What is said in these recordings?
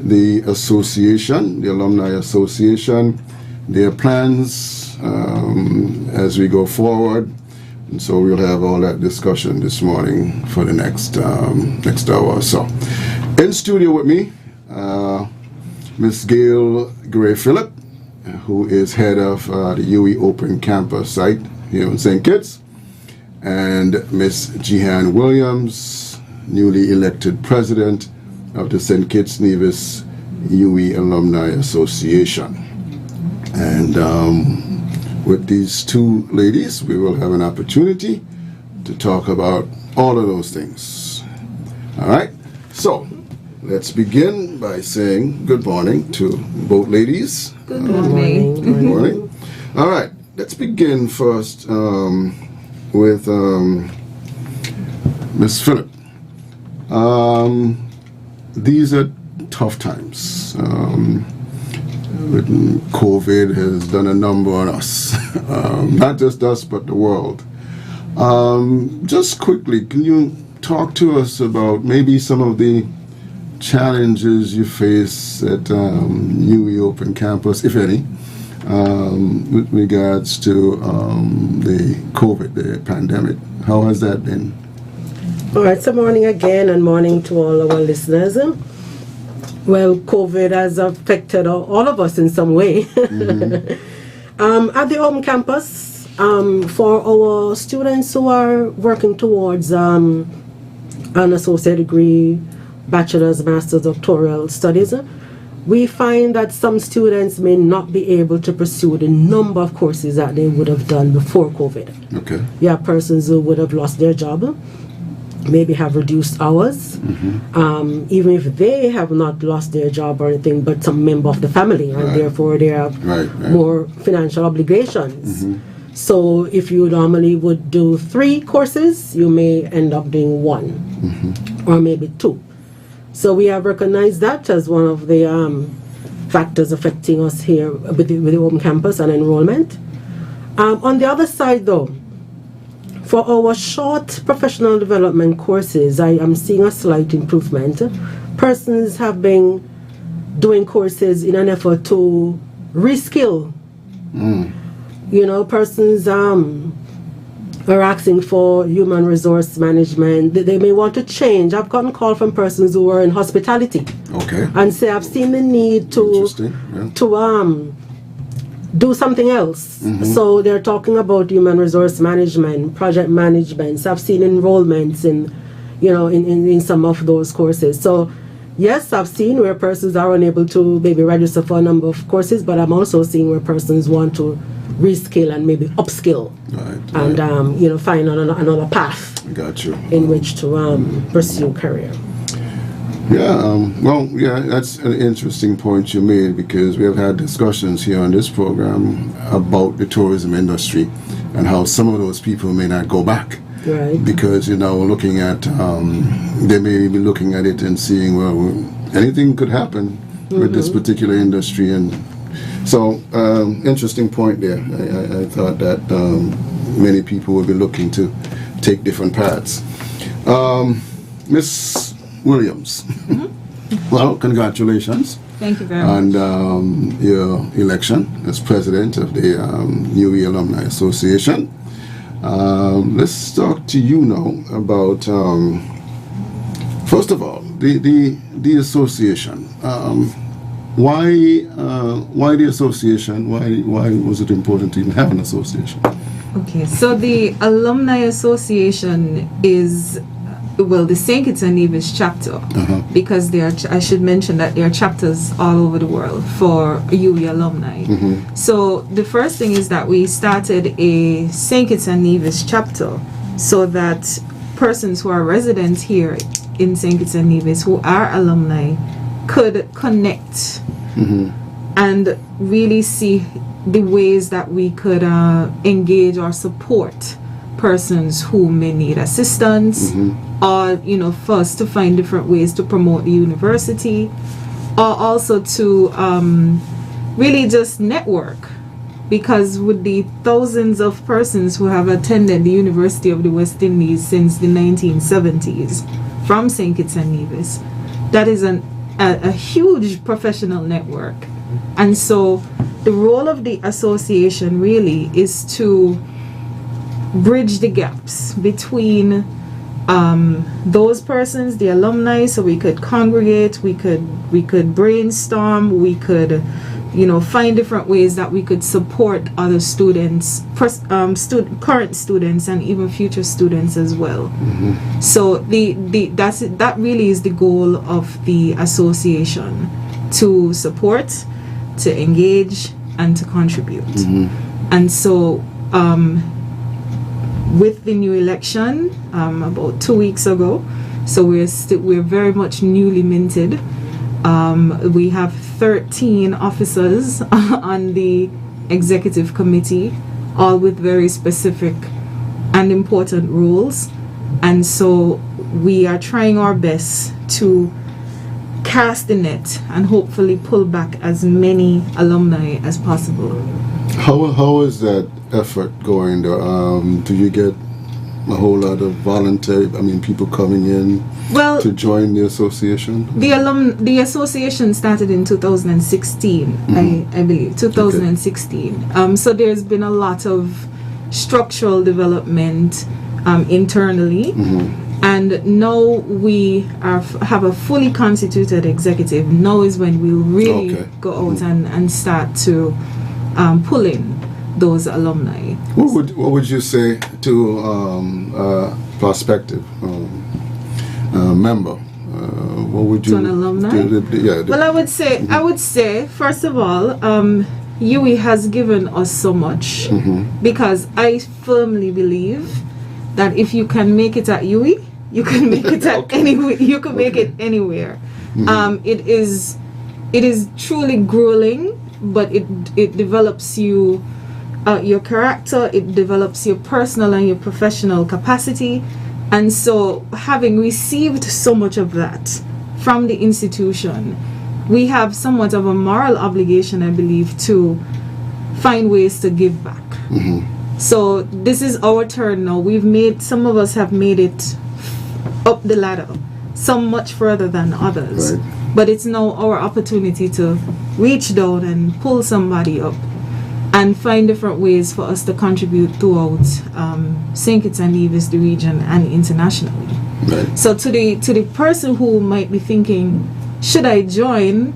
the association, the Alumni Association, their plans as we go forward. And so we'll have all that discussion this morning for the next hour or so. In studio with me, Miss Gail Gray-Phillip, who is head of the UE Open Campus site here in St. Kitts, and Miss Jehan Williams, newly elected president of the St. Kitts Nevis UE Alumni Association. And with these two ladies, we will have an opportunity to talk about all of those things. All right, so let's begin by saying good morning to both ladies. Good morning. Good morning. All right, let's begin first with Ms. Phillip. These are tough times. COVID has done a number on us, not just us, but the world. Just quickly, can you talk to us about maybe some of the challenges you face at UE Open Campus, if any, with regards to the COVID, the pandemic? How has that been? All right, so morning again, and morning to all our listeners. Well, COVID has affected all of us in some way. Mm-hmm. At the Open Campus, for our students who are working towards an associate degree, bachelor's, master's, doctoral studies, we find that some students may not be able to pursue the number of courses that they would have done before COVID. Okay. You have persons who would have lost their job, maybe have reduced hours, even if they have not lost their job or anything, but some member of the family, and therefore they have more financial obligations. So if you normally would do 3 courses, you may end up doing 1 or maybe 2. So we have recognized that as one of the factors affecting us here with the Open Campus and enrollment. On the other side though, for our short professional development courses, I am seeing a slight improvement. Persons have been doing courses in an effort to reskill. You know, persons are asking for human resource management. They may want to change. I've gotten calls from persons who are in hospitality. Okay. And say, I've seen the need to do something else. So they're talking about human resource management, project management. So I've seen enrollments in some of those courses. So yes, I've seen where persons are unable to maybe register for a number of courses, but I'm also seeing where persons want to reskill and maybe upskill and find another path in which to pursue career. That's an interesting point you made, because we have had discussions here on this program about the tourism industry and how some of those people may not go back. Right. Because, looking at, they may be looking at it and seeing, well, anything could happen with this particular industry. And so, interesting point there. I thought that many people would be looking to take different paths. Miss Williams, well, congratulations. Thank you very much. On your election as president of the UE Alumni Association. Let's talk to you now about, first of all, the association. Why the association? Why was it important to even have an association? Okay, so the Alumni Association is, the St. Kitts and Nevis chapter, because I should mention that there are chapters all over the world for UE alumni. So the first thing is that we started a St. Kitts and Nevis chapter so that persons who are residents here in St. Kitts and Nevis who are alumni could connect and really see the ways that we could engage or support persons who may need assistance, or first to find different ways to promote the university, or also to really just network, because with the thousands of persons who have attended the University of the West Indies since the 1970s from St. Kitts and Nevis, that is an a huge professional network. And so the role of the association really is to bridge the gaps between those persons, the alumni, so we could congregate, we could brainstorm, we could find different ways that we could support other students, current students, and even future students as well. So that really is the goal of the association, to support, to engage, and to contribute. And so with the new election about 2 weeks ago, so we're very much newly minted. We have 13 officers on the executive committee, all with very specific and important roles. And so we are trying our best to cast the net and hopefully pull back as many alumni as possible. How is that effort going? Do you get a whole lot of people coming in to join the association? The association started in 2016, I believe, 2016. Okay. So there's been a lot of structural development internally. And now we have a fully constituted executive. Now is when we'll really go out and start to pull in those alumni. What would you say to prospective member? What would you? To an alumni? Well, I would say first of all, UWI has given us so much, because I firmly believe that if you can make it at UWI, you can make it at anywhere. You can make it anywhere. It is truly grueling, but it develops you. Your character, it develops your personal and your professional capacity. And so, having received so much of that from the institution, we have somewhat of a moral obligation, I believe, to find ways to give back. So this is our turn now. Some of us have made it up the ladder, some much further than others. Right. But it's now our opportunity to reach down and pull somebody up and find different ways for us to contribute throughout St. Kitts and Nevis, the region, and internationally. Right. So to the person who might be thinking, should I join?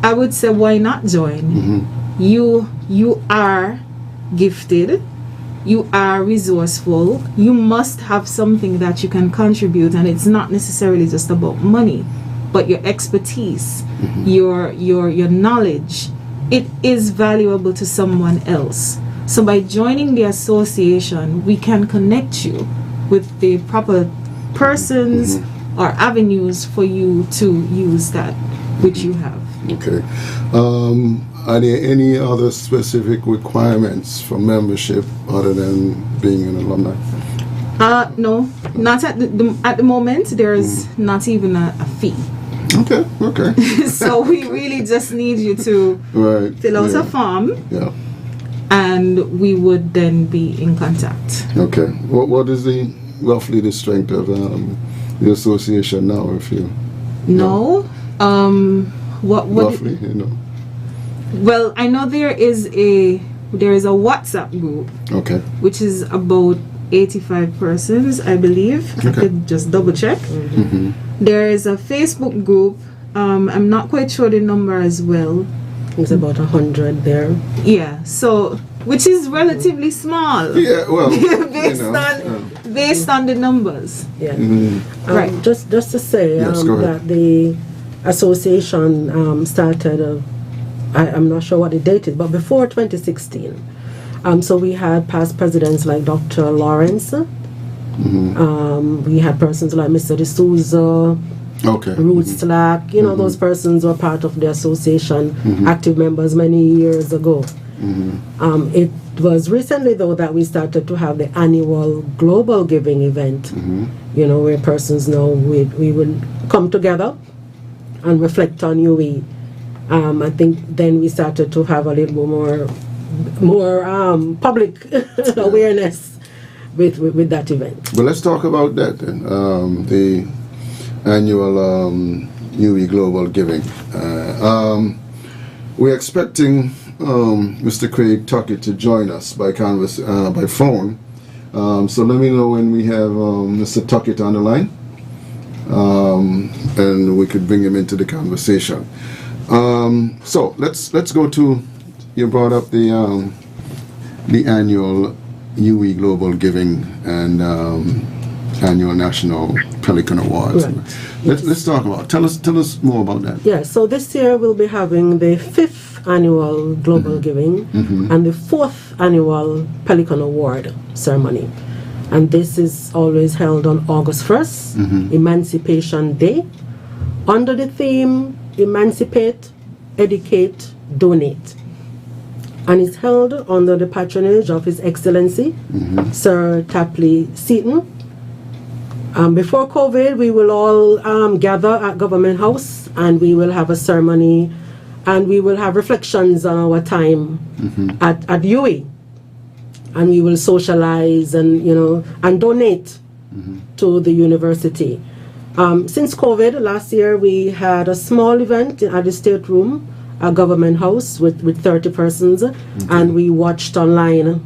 I would say, why not join? You are gifted. You are resourceful. You must have something that you can contribute, and it's not necessarily just about money, but your expertise, your knowledge. It is valuable to someone else. So by joining the association, we can connect you with the proper persons or avenues for you to use that which you have. Okay. Are there any other specific requirements for membership other than being an alumni? No, not at the moment. There is not even a fee. Okay. So we really just need you to fill out a form. Yeah. And we would then be in contact. Okay. What is roughly the strength of the association now, if you know? What roughly, Well, I know there is a WhatsApp group. Okay. Which is about 85 persons, I believe. Okay. I could just double check. There is a Facebook group. I'm not quite sure the number as well. It's about 100 there. Yeah. So, which is relatively small. Yeah. Well, based on the numbers. Yeah. Right. Just to say that the association started. I'm not sure what the date is, but before 2016. So we had past presidents like Dr. Lawrence. We had persons like Mr. D'Souza, Ruth Slack. Those persons were part of the association, active members many years ago. It was recently, though, that we started to have the annual global giving event, where persons know we would come together and reflect on UWI. I think then we started to have a little more public awareness with that event. Well, let's talk about that then. The annual UE Global Giving. We're expecting Mr. Craig Tuckett to join us by phone. So let me know when we have Mr. Tuckett on the line, and we could bring him into the conversation. So let's go to, you brought up the annual UE Global Giving and annual National Pelican Awards. Right. Let's talk about. Tell us more about that. Yeah. So this year we'll be having the 5th annual Global Giving and the 4th annual Pelican Award ceremony, and this is always held on August 1st, Emancipation Day, under the theme Emancipate, Educate, Donate. And it's held under the patronage of His Excellency, Sir Tapley Seaton. Before COVID, we will all gather at Government House, and we will have a ceremony, and we will have reflections on our time at UE, and we will socialize and and donate to the university. Since COVID, last year we had a small event at the State Room, a Government House with 30 persons, and we watched online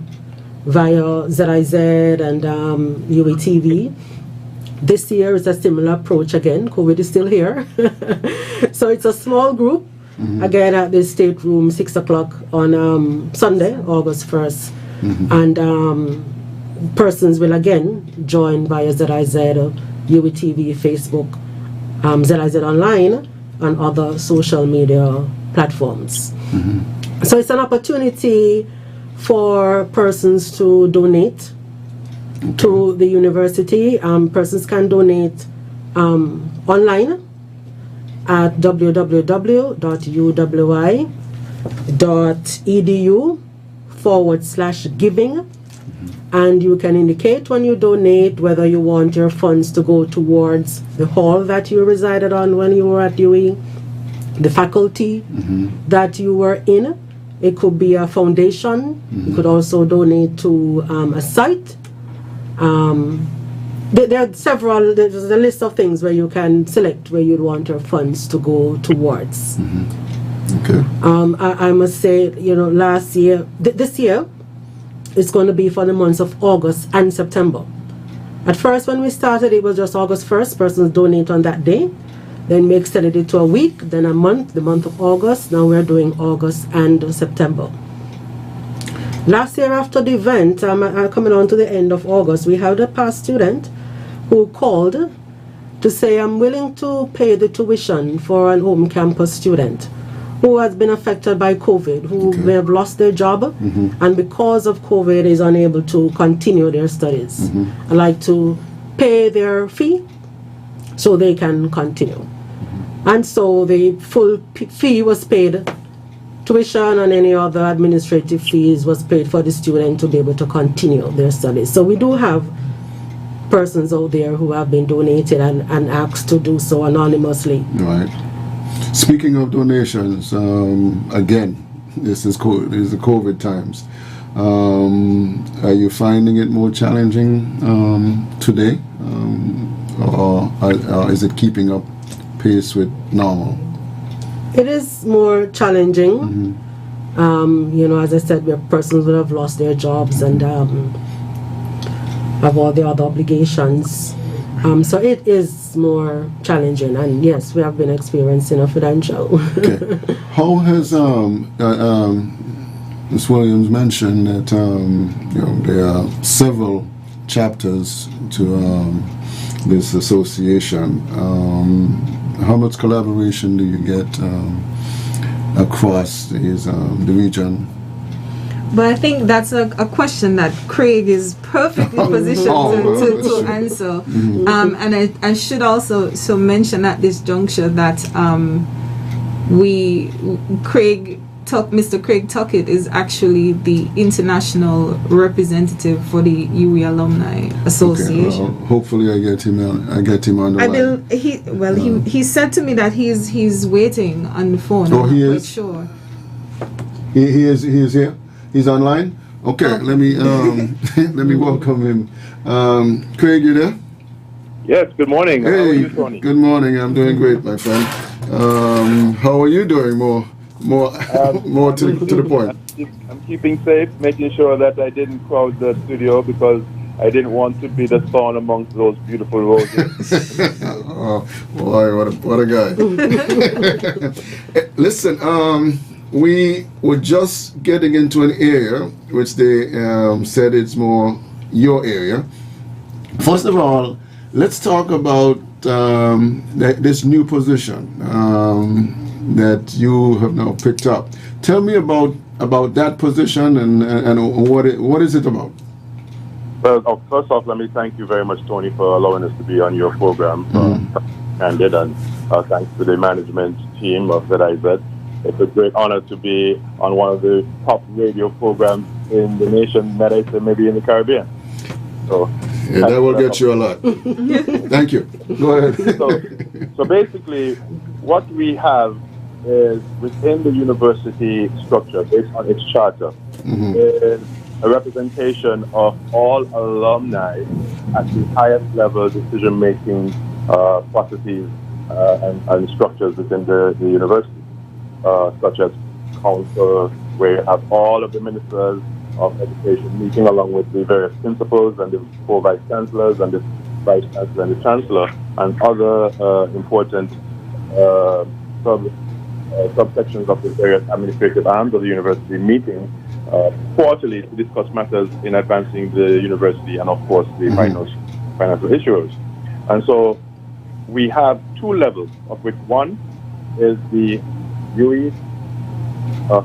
via ZIZ and UE TV. This year is a similar approach again. COVID is still here. So it's a small group, again at the State Room, 6 o'clock on Sunday, August 1st. And persons will again join via ZIZ, UE TV, Facebook, ZIZ Online, and other social media platforms. So it's an opportunity for persons to donate to the university. Persons can donate online at www.uwi.edu/giving, and you can indicate when you donate whether you want your funds to go towards the hall that you resided on when you were at UE, the faculty that you were in. It could be a foundation. You could also donate to a site. There are several. There's a list of things where you can select where you'd want your funds to go towards. Okay. I must say, last year, this year, it's going to be for the months of August and September. At first, when we started, it was just August 1st. Persons donate on that day. Then we extended it to a week, then a month, the month of August. Now we're doing August and September. Last year after the event, coming on to the end of August, we had a past student who called to say, I'm willing to pay the tuition for an home campus student who has been affected by COVID, who may have lost their job, and because of COVID is unable to continue their studies. I'd like to pay their fee so they can continue. And so the full fee was paid. Tuition and any other administrative fees was paid for the student to be able to continue their studies. So we do have persons out there who have been donated and asked to do so anonymously. Right. Speaking of donations, again, this is the COVID times. Are you finding it more challenging today, or is it keeping up pace with normal? It is more challenging. As I said, where persons would have lost their jobs and have all the other obligations. So it is more challenging, and yes, we have been experiencing a financial. Okay. How has Ms. Williams mentioned that there are several chapters to this association. How much collaboration do you get across the region? But I think that's a question that Craig is perfectly positioned to answer. And I should also mention at this juncture that Mr. Craig Tuckett is actually the international representative for the UE Alumni Association. Okay, hopefully I get him on the line. He said to me that he's waiting on the phone. Oh, he I'm is? quite sure. He is here. He's online. Okay, let me let me welcome him. Craig, you there? Yes, good morning. Hey, how are you, Tony? good morning. I'm doing great, my friend. How are you doing? More, more I'm to the point. I'm keeping safe, making sure that I didn't crowd the studio because I didn't want to be the thorn amongst those beautiful roses. Oh boy, what a guy! Listen, we were just getting into an area which they said it's more your area. First of all, let's talk about this new position that you have now picked up. Tell me about that position and what is it about? Well, first off, let me thank you very much, Tony, for allowing us to be on your program, Candid, and thanks to the management team of ZIZ. It's a great honor to be on one of the top radio programs in the nation, that is, maybe in the Caribbean. So, yeah, that will get you a lot. Thank you. Go ahead. So basically, what we have is within the university structure, based on its charter, is a representation of all alumni at the highest level decision-making processes and structures within the university, such as council, where you have all of the ministers of education meeting along with the various principals and the four vice chancellors and the vice chancellor and the chancellor and other important subsections of the various administrative arms of the university meeting quarterly to discuss matters in advancing the university and, of course, the financial issuers. And so we have two levels, of which one is the UE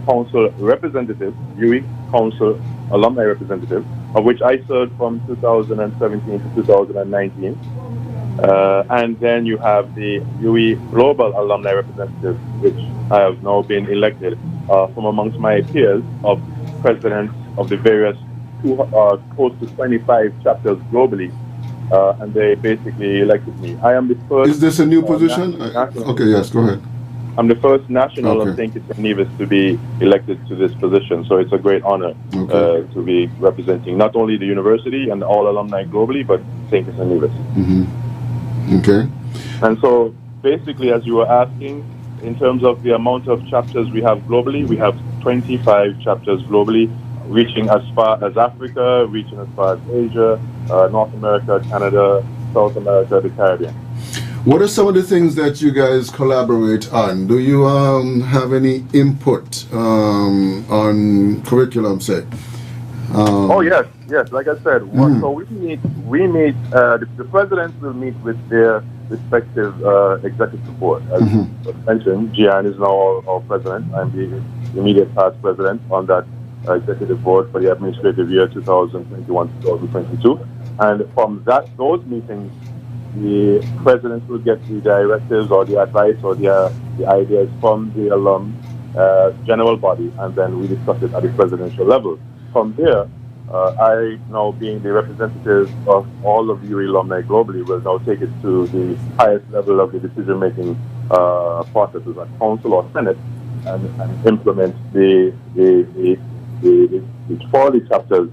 Council representative, UE Council alumni representative, of which I served from 2017 to 2019. And then you have the UE Global Alumni Representative, which I have now been elected from amongst my peers of presidents of the various close to 25 chapters globally, and they basically elected me. I am the first. Is this a new position? Okay, yes, go ahead. I'm the first national of St. Kitts and Nevis to be elected to this position, so it's a great honor to be representing not only the university and all alumni globally, but St. Kitts and Nevis. Okay. And so basically, as you were asking, in terms of the amount of chapters we have globally, we have 25 chapters globally, reaching as far as Africa, reaching as far as Asia, North America, Canada, South America, the Caribbean. What are some of the things that you guys collaborate on? Do you have any input on curriculum, say? Oh, yes. Like I said, so we meet, the presidents will meet with their respective executive board. As mentioned, Gian is now our president. I'm the immediate past president on that executive board for the administrative year 2021-2022. And from those meetings, the presidents will get the directives or the advice or the ideas from the alum general body, and then we discuss it at the presidential level. From there, I, now being the representative of all of UE alumni globally, will now take it to the highest level of the decision-making processes at council or senate, and implement the 40 chapters,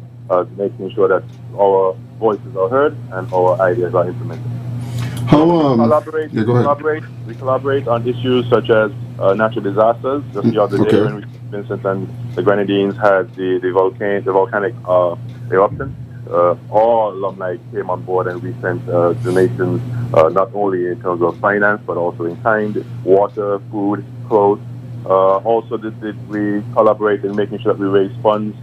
making sure that our voices are heard and our ideas are implemented. We collaborate on issues such as natural disasters. Just the other day, when Vincent and the Grenadines had the volcanic eruption, all alumni came on board, and we sent donations not only in terms of finance but also in kind, water, food, clothes. Also, did we collaborate in making sure that we raise funds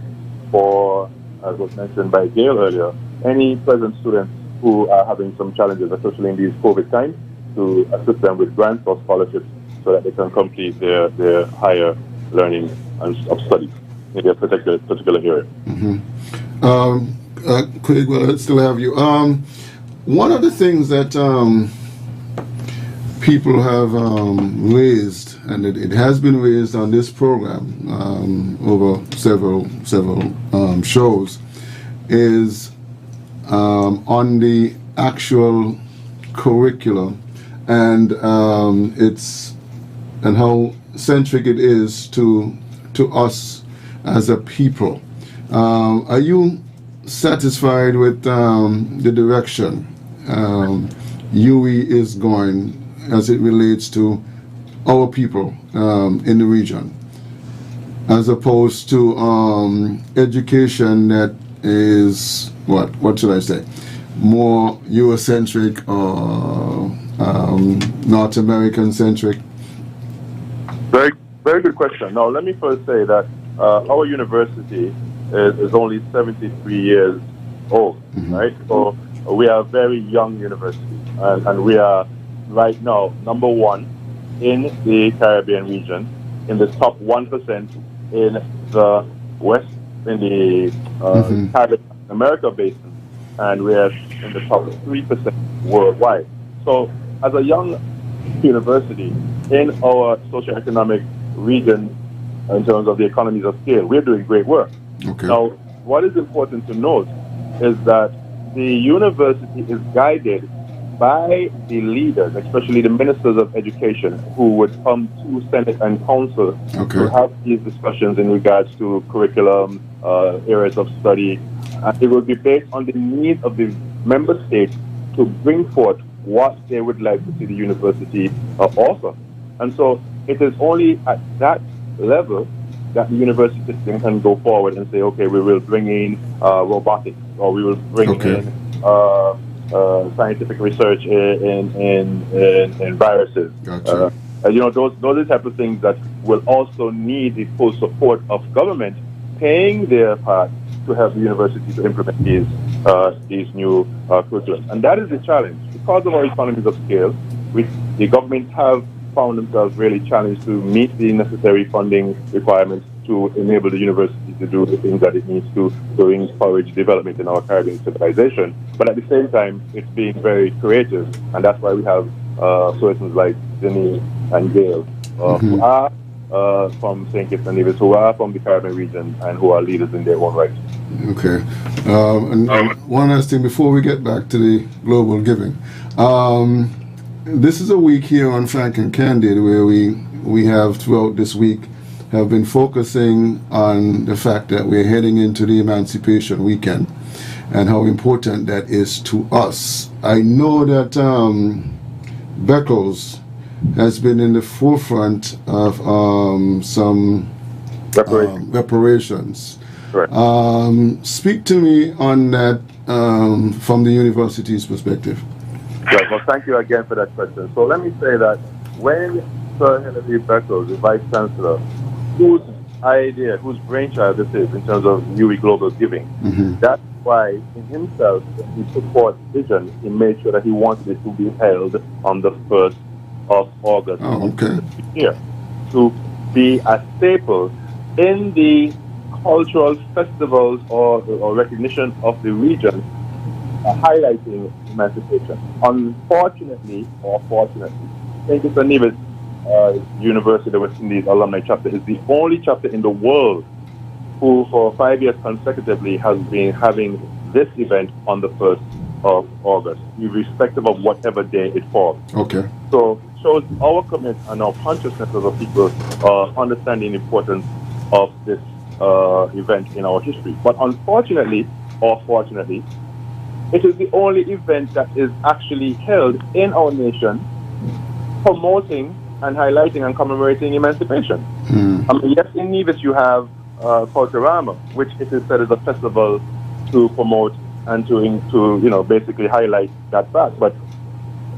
for, as was mentioned by Gail earlier, any present students who are having some challenges, especially in these COVID times, to assist them with grants or scholarships so that they can complete their higher learning of studies in their particular area. Craig, well, I still have you. One of the things that people have raised, and it has been raised on this program over several shows, is on the actual curriculum and how centric it is to us as a people. Are you satisfied with the direction UE is going as it relates to our people in the region, as opposed to education that is what should I say, more Eurocentric or North American centric? Very, very good question. Now, let me first say that our university is only 73 years old, right? So we are a very young university, and we are right now number one in the Caribbean region, in the top 1% in the West, in the Caribbean America basin, and we are in the top 3% worldwide. So, as a young university in our socioeconomic region, in terms of the economies of scale, we're doing great work. Okay. Now, what is important to note is that the university is guided by the leaders, especially the ministers of education, who would come to Senate and Council to have these discussions in regards to curriculum, areas of study. It will be based on the needs of the member states to bring forth what they would like to see the university offer. And so it is only at that level that the university system can go forward and say, okay, we will bring in robotics, or we will bring in scientific research in viruses. Gotcha. Those are the type of things that will also need the full support of government paying their part to help the university to implement these new curriculums. And that is the challenge. Because of our economies of scale, the government have found themselves really challenged to meet the necessary funding requirements to enable the university to do the things that it needs to encourage development in our Caribbean civilization. But at the same time, it's being very creative, and that's why we have persons like Denise and Gail, who are from St. Kitts and Nevis, who are from the Caribbean region, and who are leaders in their own right. Okay. And one last thing before we get back to the global giving. This is a week here on Frank and Candid where we have throughout this week have been focusing on the fact that we're heading into the Emancipation Weekend and how important that is to us. I know that Beckles has been in the forefront of some reparations. Correct. Speak to me on that from the university's perspective. Right. Well, thank you again for that question. So let me say that when Sir Henry Beckles, the Vice Chancellor, whose idea, whose brainchild this is in terms of UE Global Giving, that's why in himself, when he put forth vision, he made sure that he wanted it to be held on the 1st of August this year, to be a staple in the cultural festivals or recognition of the region, highlighting emancipation. Unfortunately, or fortunately, St. Kitts and Nevis University of the West Indies Alumni Chapter is the only chapter in the world who, for 5 years consecutively, has been having this event on the 1st of August, irrespective of whatever day it falls. Okay. So shows our commitment and our consciousness as a people understanding the importance of this event in our history. But unfortunately, or fortunately, it is the only event that is actually held in our nation promoting and highlighting and commemorating emancipation. I mean, yes, in Nevis you have Culturama, which it is said is a festival to promote and to basically highlight that fact. But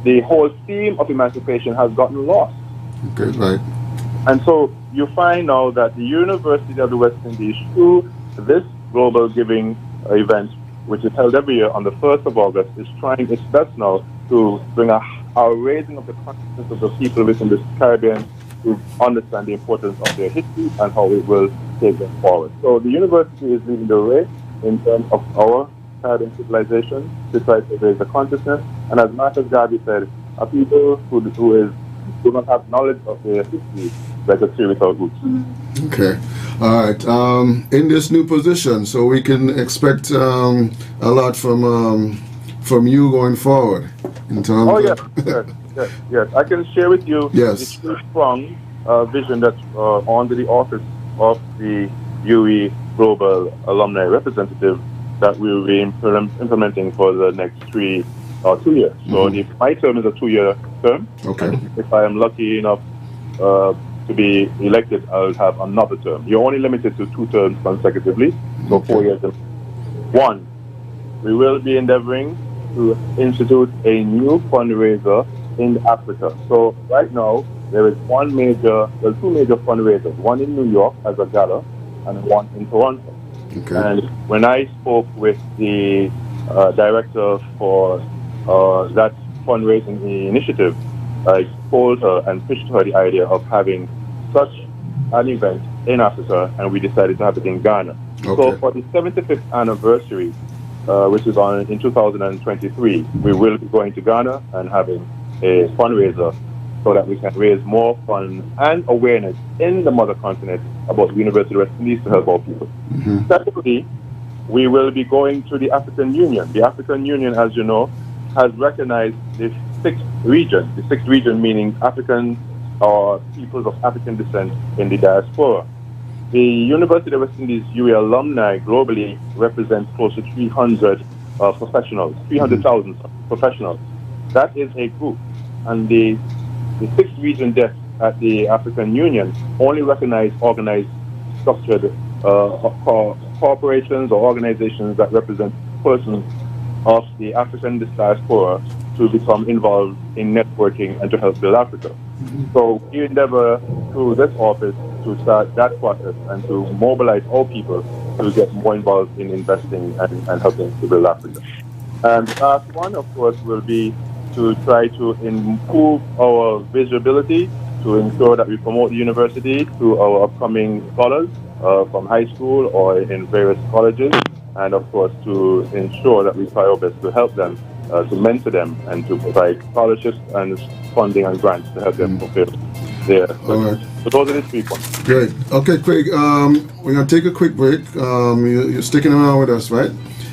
the whole theme of emancipation has gotten lost. Okay, right. And so you find now that the University of the West Indies, through this global giving event, which is held every year on the 1st of August, is trying its best now to bring a raising of the consciousness of the people within the Caribbean to understand the importance of their history and how it will take them forward. So the university is leading the way in terms of our Caribbean civilization to try to raise the consciousness. And as Marcus Garvey said, a people who do not have knowledge of their history, like a tree without roots. Okay. All right. In this new position, so we can expect a lot from you going forward in terms yes. I can share with you the two-pronged vision that's under the office of the UE Global Alumni Representative that we will be implementing for the next 3 2 years. So my term is a 2-year term. Okay. And if I am lucky enough to be elected, I'll have another term. You're only limited to 2 terms consecutively, so 4 years. One, we will be endeavoring to institute a new fundraiser in Africa. So right now, there is two major fundraisers, one in New York as a gala and one in Toronto. Okay. And when I spoke with the director for that fundraising initiative, I told her and pitched her the idea of having such an event in Africa, and we decided to have it in Ghana. Okay. So for the 75th anniversary, which is in 2023, we will be going to Ghana and having a fundraiser so that we can raise more funds and awareness in the mother continent about the University of West Indies to help our people. Secondly, we will be going to the African Union. The African Union, as you know, has recognized the sixth region meaning African or peoples of African descent in the diaspora. The University of West Indies UA alumni globally represents close to 300 professionals, 300,000 professionals. That is a group. And the sixth region desk at the African Union only recognize organized, structured corporations or organizations that represent persons of the African diaspora to become involved in networking and to help build Africa. So we endeavor through this office to start that process and to mobilize all people to get more involved in investing and helping to build Africa. And the last one, of course, will be to try to improve our visibility, to ensure that we promote the university to our upcoming scholars from high school or in various colleges, and of course to ensure that we try our best to help them, to mentor them, and to provide scholarships and funding and grants to help them fulfill their. All right. So those are the 3 points. Great. Okay, Craig, we're going to take a quick break. You're sticking around with us, right?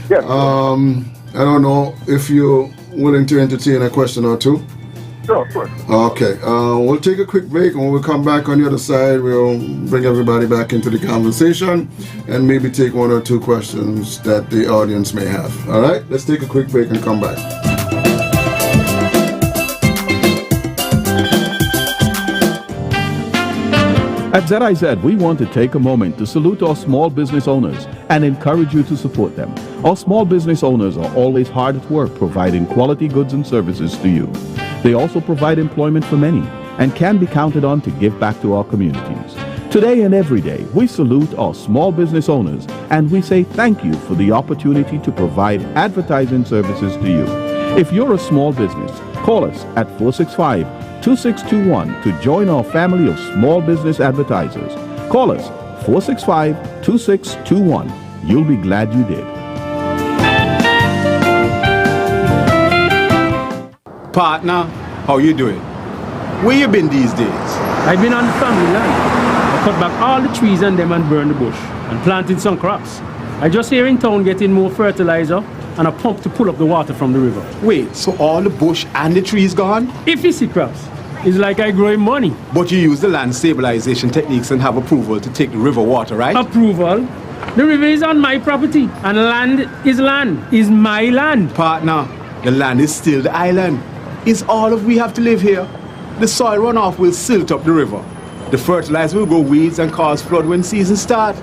Yes. I don't know if you're willing to entertain a question or two. Sure, of course. Okay, we'll take a quick break, and when we come back on the other side, we'll bring everybody back into the conversation and maybe take 1 or 2 questions that the audience may have. All right, let's take a quick break and come back. At ZIZ, we want to take a moment to salute our small business owners and encourage you to support them. Our small business owners are always hard at work providing quality goods and services to you. They also provide employment for many and can be counted on to give back to our communities. Today and every day, we salute our small business owners and we say thank you for the opportunity to provide advertising services to you. If you're a small business, call us at 465-2621 to join our family of small business advertisers. Call us 465-2621. You'll be glad you did. Partner, how you doing? Where you been these days? I've been on the family land. I cut back all the trees and them and burned the bush and planted some crops. I just here in town getting more fertilizer and a pump to pull up the water from the river. Wait, so all the bush and the trees gone? If you see crops, it's like I growing money. But you use the land stabilization techniques and have approval to take the river water, right? Approval? The river is on my property and land, is my land. Partner, the land is still the island. It's all of we have to live here. The soil runoff will silt up the river. The fertilizer will grow weeds and cause flood when season starts.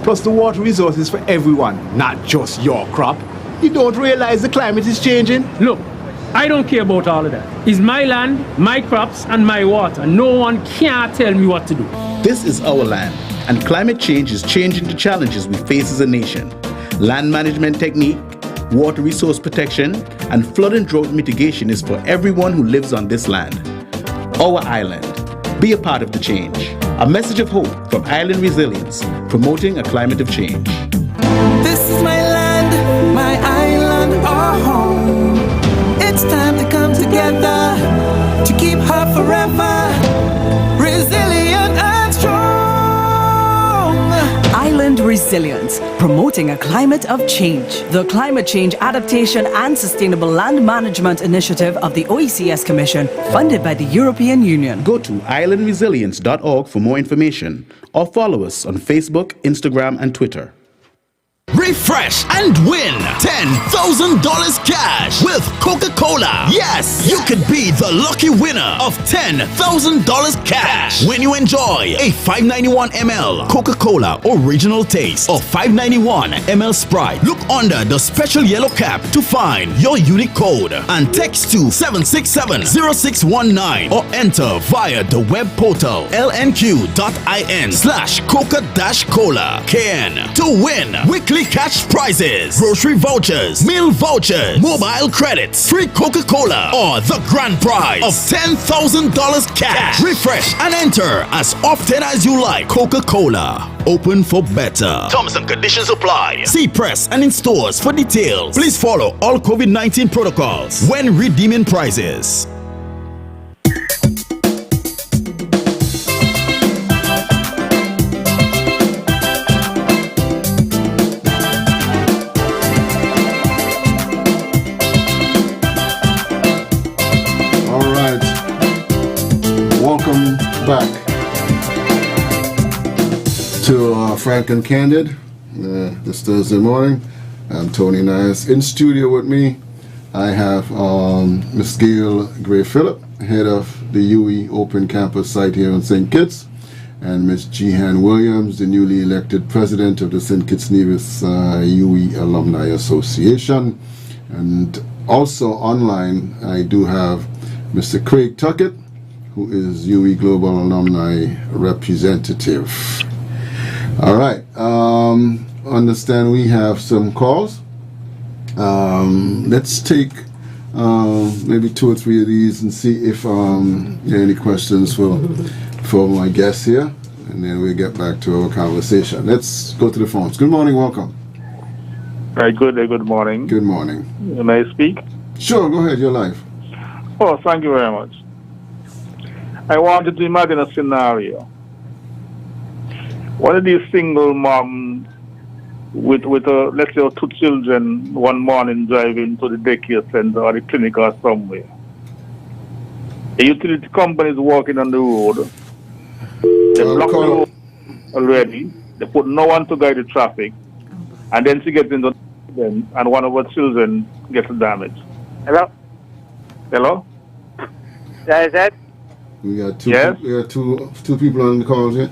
Plus the water resource is for everyone, not just your crop. You don't realize the climate is changing? Look, I don't care about all of that. It's my land, my crops, and my water. No one can tell me what to do. This is our land, and climate change is changing the challenges we face as a nation. Land management technique, water resource protection, and flood and drought mitigation is for everyone who lives on this land. Our island. Be a part of the change. A message of hope from Island Resilience, promoting a climate of change. This is my land, my island, our home. It's time to come together to keep her forever resilient and strong. Island Resilience, promoting a climate of change. The Climate Change Adaptation and Sustainable Land Management Initiative of the OECS Commission, funded by the European Union. Go to islandresilience.org for more information or follow us on Facebook, Instagram, and Twitter. refresh, and win $10,000 cash with Coca-Cola. Yes, you could be the lucky winner of $10,000 cash when you enjoy a 591 ml Coca-Cola Original Taste or 591 ml Sprite. Look under the special yellow cap to find your unique code and text to 767-0619 or enter via the web portal lnq.in/Coca-Cola KN to win weekly cash prizes, grocery vouchers, meal vouchers, mobile credits, free Coca-Cola, or the grand prize of $10,000 cash. Refresh and enter as often as you like. Coca-Cola, open for better. Terms and conditions apply. See press and in stores for details. Please follow all COVID-19 protocols when redeeming prizes. Welcome back to Frank and Candid this Thursday morning. I'm Tony Nias. In studio with me, I have Ms. Gail Gray-Phillip, head of the UE Open Campus site here in St. Kitts, and Ms. Jehan Williams, the newly elected president of the St. Kitts Nevis UE Alumni Association. And also online, I do have Mr. Craig Tuckett, who is UE Global Alumni Representative. All right. Understand we have some calls. Let's take maybe 2 or 3 of these and see if there are any questions for my guests here, and then we'll get back to our conversation. Let's go to the phones. Good morning. Welcome. Good morning. Good morning. May I speak? Sure. Go ahead. You're live. Oh, thank you very much. I wanted to imagine a scenario. One of these single moms with let's say 2 children one morning driving to the daycare center or the clinic or somewhere. A utility company is walking on the road. They block the road already. They put no one to guide the traffic. And then she gets into the accident and one of her children gets damaged. Hello? Hello? Yeah, is that? We got two people on the call here.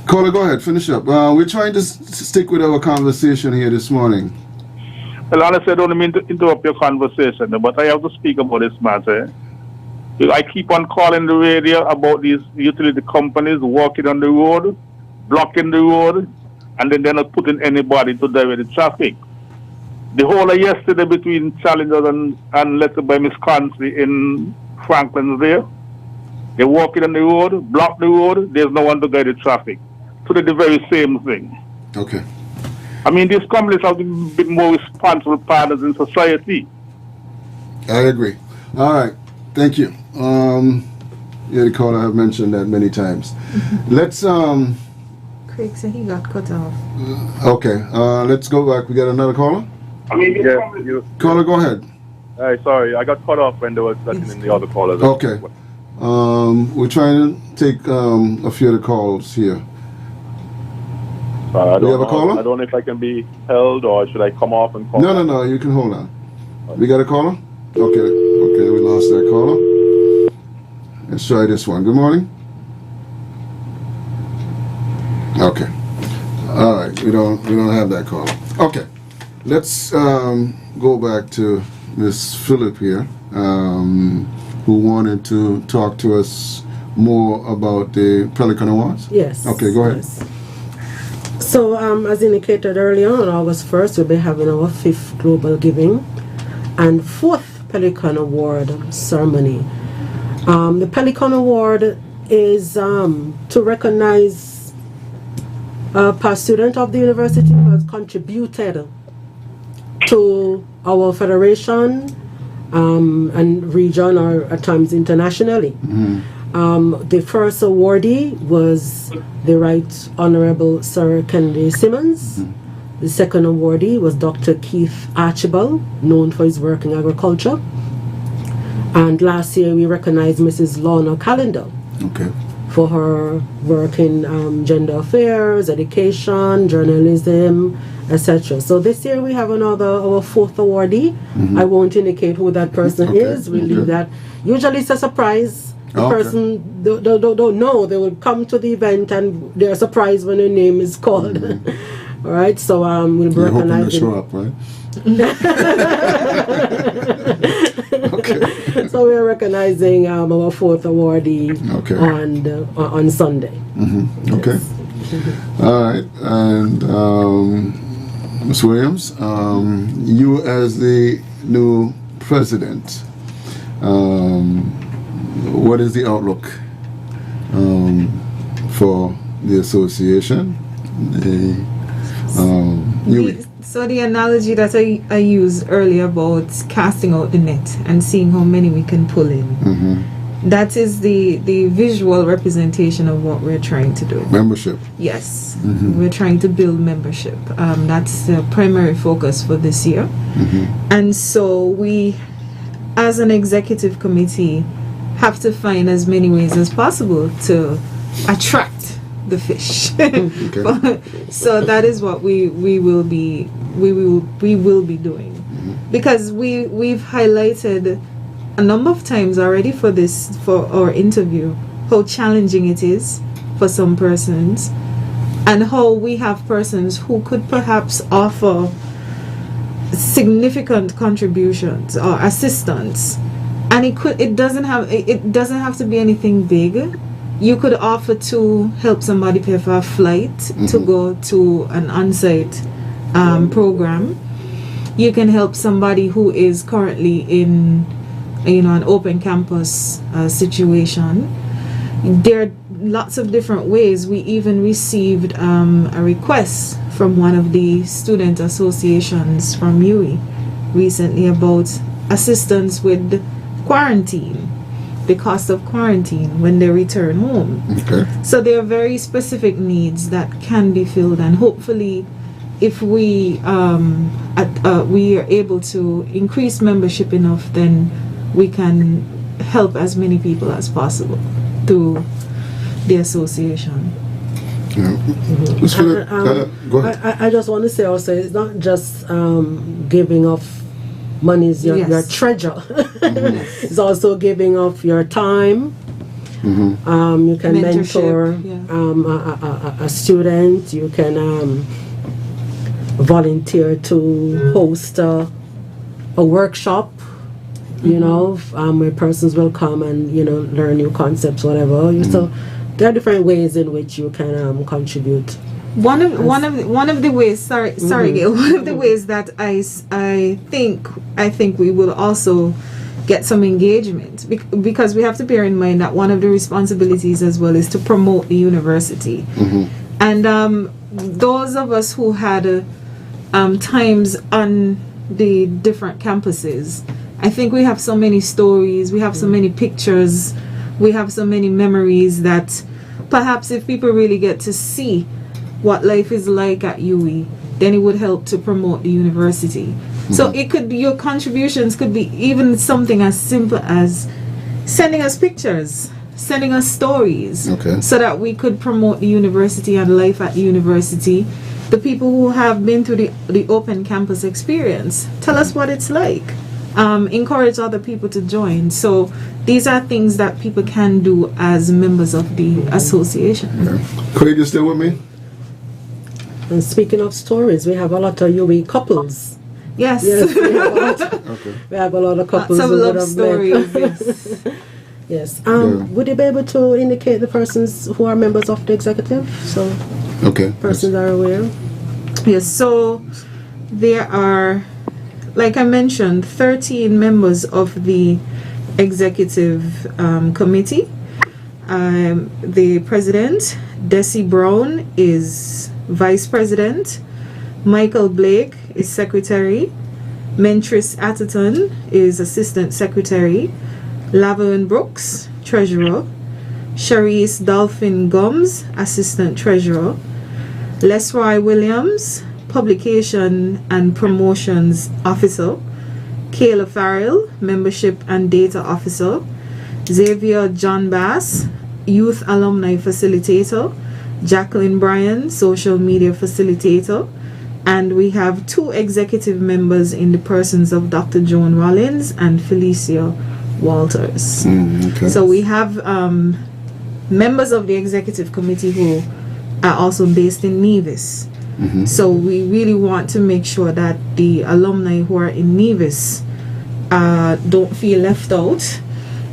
Caller, go ahead, finish up. We're trying to stick with our conversation here this morning. Well, honestly, I don't mean to interrupt your conversation, but I have to speak about this matter. I keep on calling the radio about these utility companies walking on the road, blocking the road, and then they're not putting anybody to divert the traffic. The whole of yesterday between Challengers and let's say by Miss Concy in Franklin's there, they're walking on the road, block the road, there's no one to guide the traffic. So they're the very same thing. Okay. I mean, these companies have to be more responsible partners in society. I agree. All right. Thank you. The caller, I've mentioned that many times. Let's Craig said he got cut off. okay. Let's go back. We got another caller? Caller, go ahead. Sorry, I got cut off when they were letting in the other callers. Okay. We're trying to take a few of the calls here. We have a caller? I don't know if I can be held or should I come off and call? No, you can hold on. We got a caller? Okay, we lost that caller. Let's try this one. Good morning. Okay. All right, we don't have that caller. Okay. Let's go back to Ms. Phillip here, who wanted to talk to us more about the Pelican Awards. Yes. Okay, go ahead. Yes. So, as indicated earlier, on August 1st, we'll be having our 5th Global Giving and 4th Pelican Award ceremony. The Pelican Award is to recognize a past student of the university who has contributed to our federation and region, or at times internationally. The first awardee was the Right Honorable Sir Kennedy Simmons. The second awardee was Dr. Keith Archibald, known for his work in agriculture. And last year we recognized Mrs. Lorna Callender for her work in gender affairs, education, journalism, etc. So this year we have our fourth awardee. I won't indicate who that person is. We'll leave that. Usually it's a surprise. The person don't know. They will come to the event and they're surprised when their name is called. All right, so we'll be recognizing. Hoping to show up, right? So we're recognizing our fourth awardee on Sunday. Okay. All right, and Ms. Williams, you as the new president, what is the outlook for the association? So the analogy that I used earlier about casting out the net and seeing how many we can pull in, that is the visual representation of what we're trying to do. Membership. Yes, we're trying to build membership. That's the primary focus for this year. And so we, as an executive committee, have to find as many ways as possible to attract the fish. So that is what we will be doing, because we've highlighted a number of times already for our interview how challenging it is for some persons, and how we have persons who could perhaps offer significant contributions or assistance, and it doesn't have to be anything big. You could offer to help somebody pay for a flight to go to an on-site program. You can help somebody who is currently in an open campus situation. There are lots of different ways. We even received a request from one of the student associations from UWI recently about assistance with quarantine, the cost of quarantine when they return home. So there are very specific needs that can be filled, and hopefully if we are able to increase membership enough, then we can help as many people as possible through the association. Go ahead. I just want to say also, it's not just giving off money is your treasure. It's also giving of your time. You can mentor a student. You can volunteer to host a workshop, where persons will come and learn new concepts, whatever. So there are different ways in which you can contribute. One of the ways, sorry Gail, one of the ways that I think we will also get some engagement, because we have to bear in mind that one of the responsibilities as well is to promote the university. And those of us who had times on the different campuses, I think we have so many stories, we have so many pictures, we have so many memories that perhaps if people really get to see what life is like at UWI, then it would help to promote the university. So your contributions could be even something as simple as sending us pictures, sending us stories, so that we could promote the university and life at the university. The people who have been through the open campus experience, tell us what it's like. Encourage other people to join. So these are things that people can do as members of the association. Craig, you still with me? And speaking of stories, we have a lot of UWI couples. Yes. We have a lot of couples. Some love stories. Yes. Would you be able to indicate the persons who are members of the executive? So persons are aware. Yes, so there are, like I mentioned, 13 members of the executive committee. The president, Desi Brown, is vice president. Michael Blake is secretary. Mentris Atherton is assistant secretary. Laverne Brooks, treasurer. Sharice Dolphin Gums, assistant treasurer. Lesroy Williams, publication and promotions officer. Kayla Farrell, membership and data officer. Xavier John Bass, youth alumni facilitator, Jacqueline Bryan, social media facilitator, and we have 2 executive members in the persons of Dr. Joan Rollins and Felicia Walters. Okay. So we have members of the executive committee who are also based in Nevis. So we really want to make sure that the alumni who are in Nevis don't feel left out,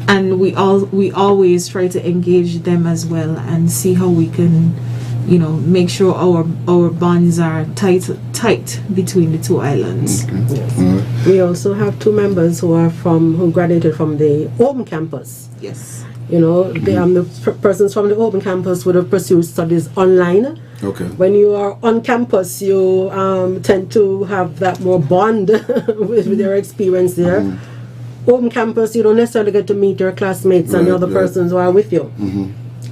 and we always try to engage them as well and see how we can, make sure our bonds are tight between the 2 islands. Yes. We also have 2 members who graduated from the open campus. Yes. The persons from the open campus would have pursued studies online. Okay. When you are on campus, you tend to have that more bond with their experience there. Open campus, you don't necessarily get to meet your classmates and the other persons who are with you.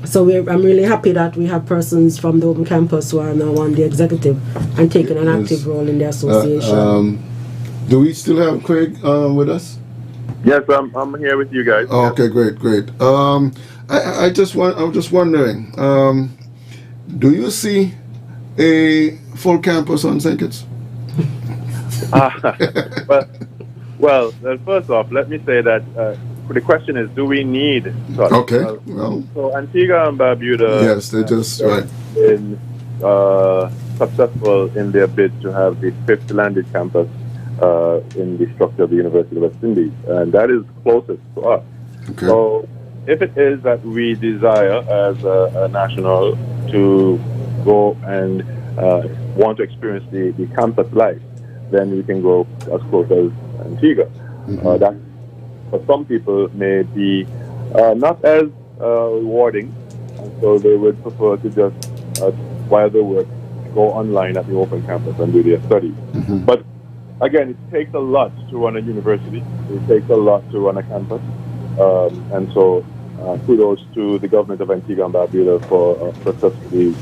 So I'm really happy that we have persons from the open campus who are now on the executive and taking an active role in the association. Do we still have Craig with us? Yes, I'm here with you guys. Oh, okay, great. I was just wondering, do you see a full campus on St. Kitts? Well, first off, let me say that the question is, do we need such? Okay. So Antigua and Barbuda, yes, they just been successful in their bid to have the 5th landed campus in the structure of the University of West Indies, and that is closest to us. Okay. So if it is that we desire as a national to go and want to experience the campus life, then we can go as close as Antigua. That for some people may be not as rewarding, and so they would prefer to just while they work go online at the open campus and do their studies. But again, it takes a lot to run a university. It takes a lot to run a campus, and so kudos to the government of Antigua and Barbuda for successfully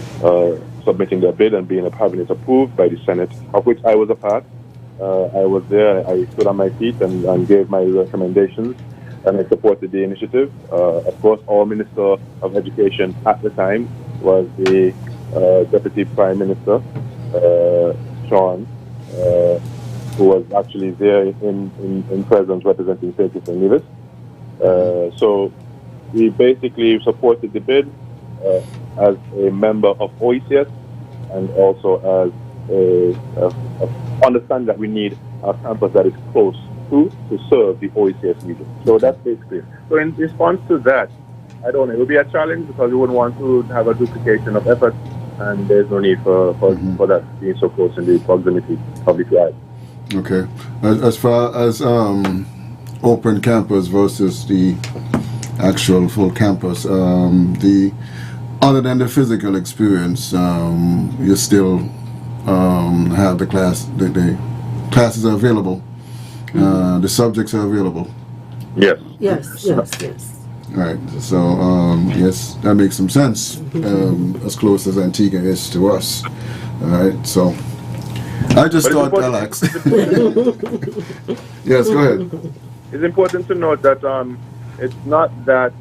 submitting their bid and having it approved by the Senate, of which I was a part. I was there. I stood on my feet and gave my recommendations, and I supported the initiative. Of course, our Minister of Education at the time was the Deputy Prime Minister, Sean, who was actually there in presence representing St. Kitts and Nevis. So we basically supported the bid as a member of OECS, and also as understand that we need a campus that is close to serve the OECS region. So that's basically it. So in response to that, I don't know, it would be a challenge because we wouldn't want to have a duplication of effort, and there's no need for that being so close in the proximity of the 2 islands. Okay. As far as open campus versus the actual full campus, other than the physical experience, you still have the classes are available, the subjects are available. Yes. Yes. Right. So yes, that makes some sense. As close as Antigua is to us. All right. So I just thought, Alex. Yes, go ahead. It's important to note that it's not that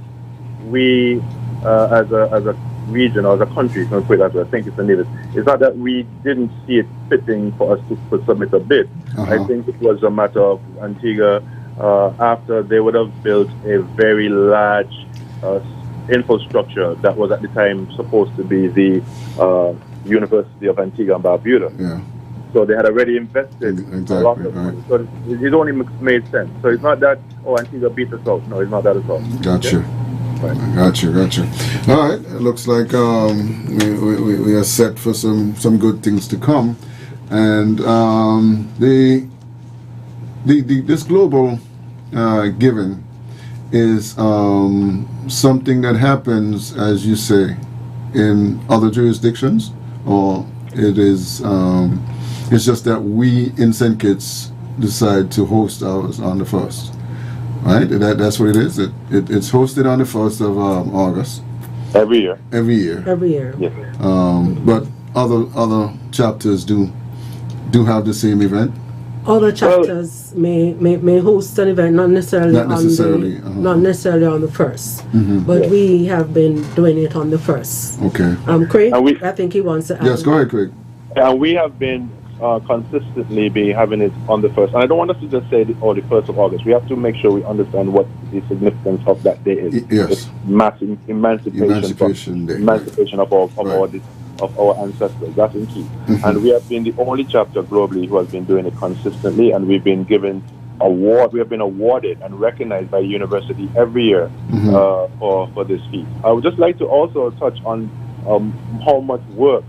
we, as a region or as a country, I think it's a Nevis, it's not that we didn't see it fitting for us to submit a bid. I think it was a matter of Antigua, after they would have built a very large infrastructure that was at the time supposed to be the University of Antigua and Barbuda. Yeah. So they had already invested a lot of money. So it only made sense. So it's not that, Antigua beat us out. No, it's not that at all. Gotcha. Okay? Right. Gotcha. All right. It looks like we are set for some good things to come. And this global giving is something that happens, as you say, in other jurisdictions, or it is it's just that we in St. Kitts decide to host ours on the 1st, right? That's what it is. It's hosted on the 1st of August. Every year. Yes. But other chapters do have the same event. other chapters may host an event, not necessarily on the first, but we have been doing it on the first. Okay. Craig, I think he wants to add. Yes, go ahead, Craig. And we have been consistently having it on the first. And I don't want us to just say the 1st of August. We have to make sure we understand what the significance of that day is. Yes. It's massive emancipation day. Emancipation of our ancestors. That's in key. And we have been the only chapter globally who has been doing it consistently, and we've been given we have been awarded and recognized by university every year for this feat. I would just like to also touch on how much work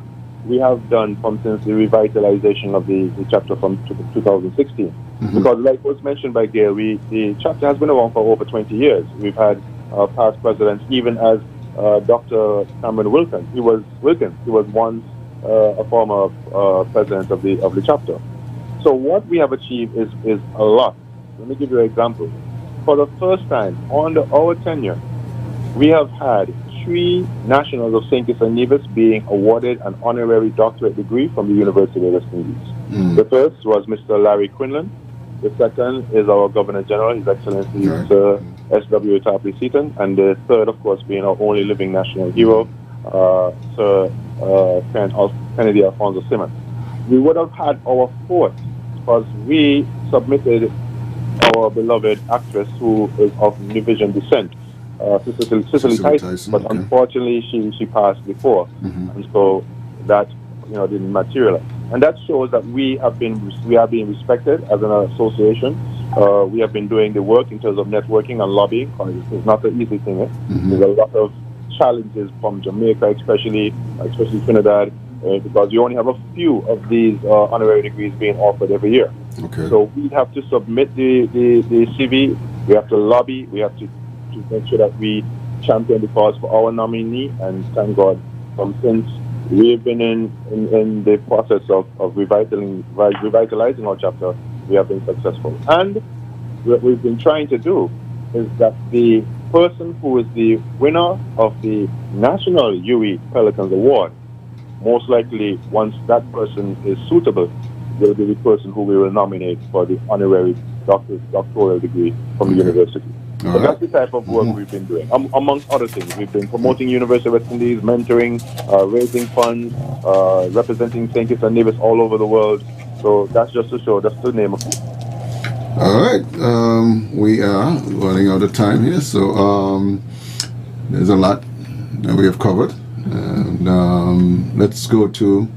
we have done since the revitalization of the chapter from 2016. Because like was mentioned by Gail, the chapter has been around for over 20 years. We've had past presidents, even as Dr. Cameron Wilkins. He was once a former president of the chapter. So what we have achieved is a lot. Let me give you an example. For the first time under our tenure, we have had 3 nationals of St. Kitts and Nevis being awarded an honorary doctorate degree from the University of West Indies. The first was Mr. Larry Quinlan. The second is our Governor General, His Excellency Sir S.W. Tapley Seaton. And the third, of course, being our only living national hero, Sir Kennedy Alfonso Simmons. We would have had our 4th because we submitted our beloved actress who is of Division descent, Cicely Tyson, but unfortunately she passed before, and so that didn't materialize. And that shows that we are being respected as an association. We have been doing the work in terms of networking and lobbying. It's not an easy thing. There's a lot of challenges from Jamaica, especially Trinidad, because you only have a few of these honorary degrees being offered every year. Okay. So we have to submit the CV. We have to lobby. We have to make sure that we champion the cause for our nominee, and thank God, since we've been in the process of revitalizing our chapter, we have been successful. And what we've been trying to do is that the person who is the winner of the National UE Pelicans Award, most likely once that person is suitable, will be the person who we will nominate for the honorary doctoral degree from the university. So that's the type of work we've been doing. Amongst other things, we've been promoting University of West Indies, mentoring, raising funds, representing St. Kitts and Nevis all over the world. So that's just to show, that's the name of it. All right. We are running out of time here, so there's a lot that we have covered. And let's go to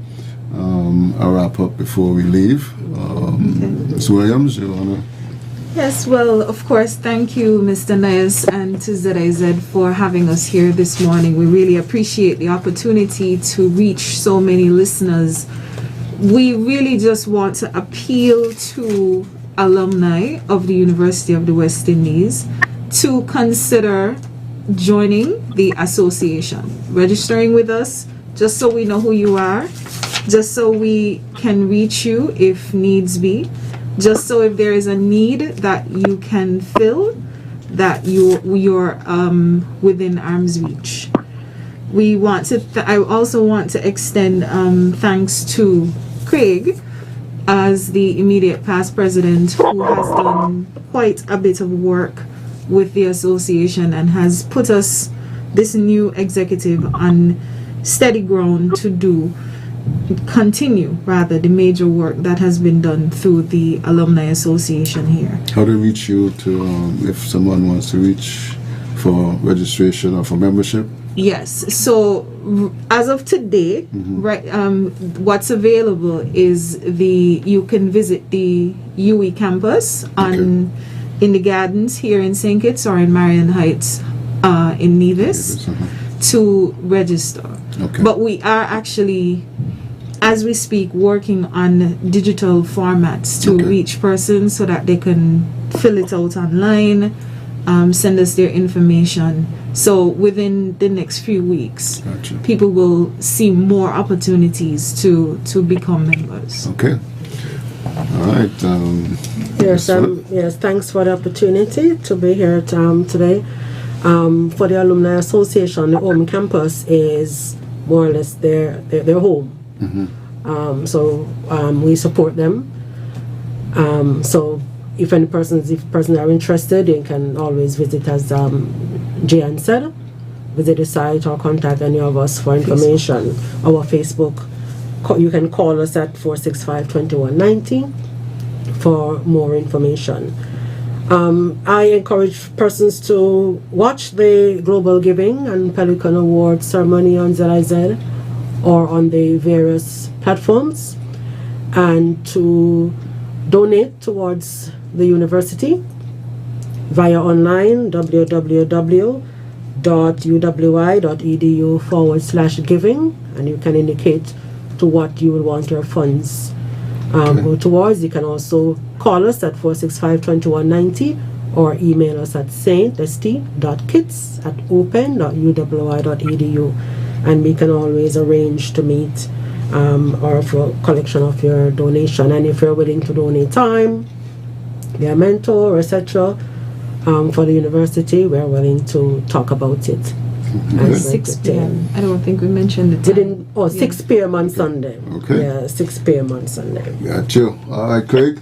a wrap-up before we leave. Ms. Williams, you want to... Yes, well, of course, thank you, Mr. Nias, and to ZIZ for having us here this morning. We really appreciate the opportunity to reach so many listeners. We really just want to appeal to alumni of the University of the West Indies to consider joining the association, registering with us, just so we know who you are, just so we can reach you if needs be. Just so if there is a need that you can fill, that you're within arm's reach. We want to. I also want to extend thanks to Craig, as the immediate past president, who has done quite a bit of work with the association and has put us, this new executive, on steady ground to continue the major work that has been done through the Alumni Association here. How to reach you if someone wants to reach for registration or for membership? Yes, so as of today, what's available is you can visit the UE campus in the gardens here in St. Kitts or in Marion Heights in Nevis to register. But we are actually, as we speak, working on digital formats to reach persons so that they can fill it out online, send us their information. So within the next few weeks, people will see more opportunities to become members. Okay. All right. Yes, thanks for the opportunity to be here today. For the Alumni Association, the home campus is more or less their home. So we support them. So if persons are interested, they can always visit, as Jan said, visit the site or contact any of us for information. Our Facebook, you can call us at 465-2190 for more information. I encourage persons to watch the Global Giving and Pelican Award ceremony on ZIZ or on the various platforms, and to donate towards the university via online www.uwi.edu/giving, and you can indicate to what you will want your funds go towards. You can also call us at 465-2190 or email us at saint.kits@open.uwi.edu, and we can always arrange to meet or for collection of your donation. And if you're willing to donate time, be a mentor, etc., for the university, we're willing to talk about it. At 6 p.m. I don't think we mentioned the time. 6 p.m. on Sunday. Okay. Yeah, 6 p.m. on Sunday. Got you. All right, Craig.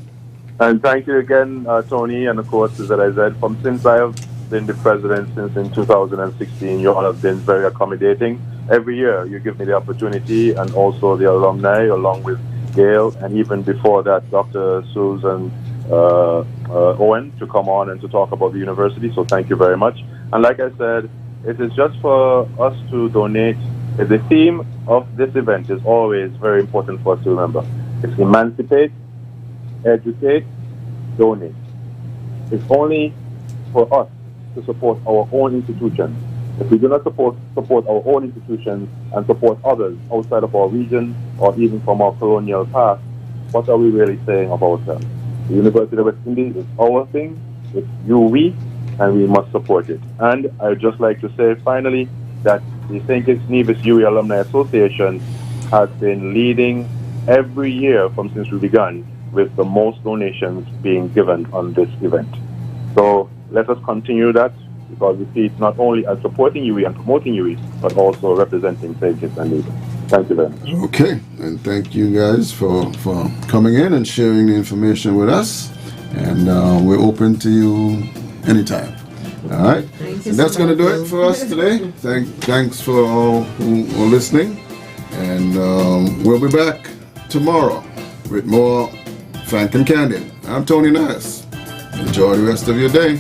And thank you again, Tony, and of course, as I said, since I have been the president since in 2016, you all have been very accommodating. Every year, you give me the opportunity, and also the alumni, along with Gail, and even before that, Dr. Susan Owen, to come on and to talk about the university. So thank you very much. And like I said, it is just for us to donate. The theme of this event is always very important for us to remember. It's emancipate, educate, donate. It's only for us to support our own institutions. If we do not support our own institutions and support others outside of our region or even from our colonial past, what are we really saying of ourselves? The University of West Indies is our thing, it's we, and we must support it. And I would just like to say finally that the St. Kitts Nevis UWI Alumni Association has been leading every year since we began, with the most donations being given on this event. So let us continue that, because we see it not only as supporting UWI and promoting UWI, but also representing St. Kitts and Nevis. Thank you very much. Okay, and thank you guys for coming in and sharing the information with us. And we're open to you anytime. All right? And that's going to do it for us today. Thanks for all who are listening. And we'll be back tomorrow with more Frank and Candid. I'm Tony Nice. Enjoy the rest of your day.